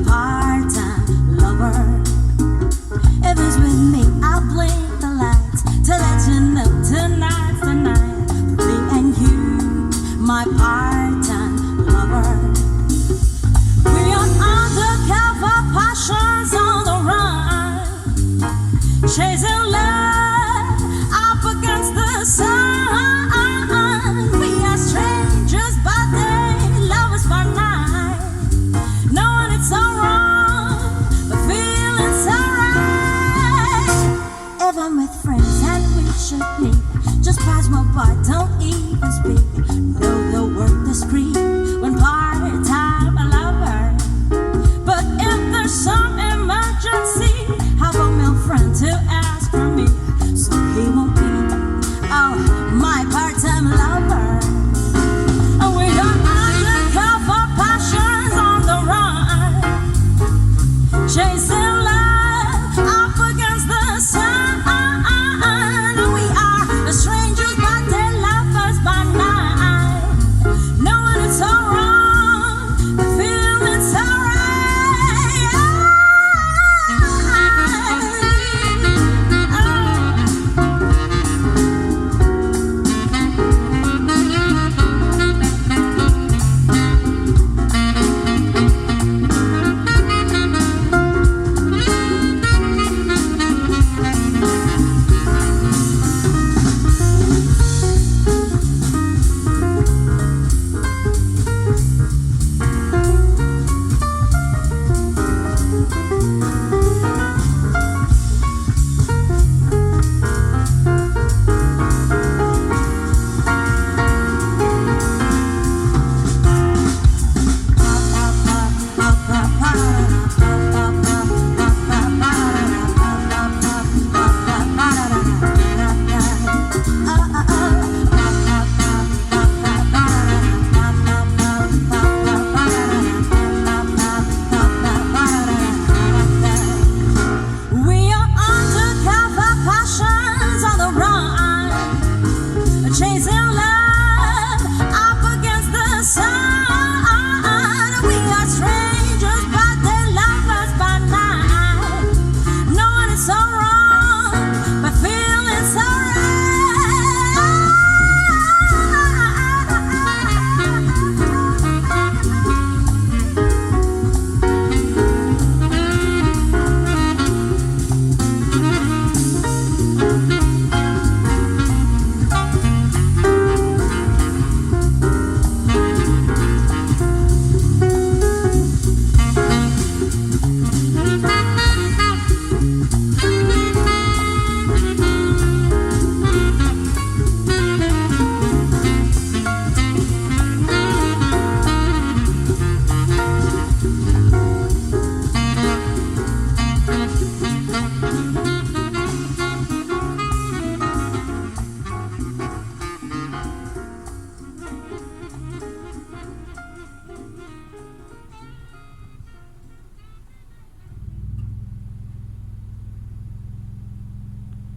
part-time lover. If it's with me, I'll blink the lights to let you know tonight's the night for me and you, my part-time lover. We are undercover passions on the run, chasing love up against the sun. We are strangers by day, lovers by night, knowing it's all wrong, but feeling so right. If I'm with friends and we should meet, just pass my by.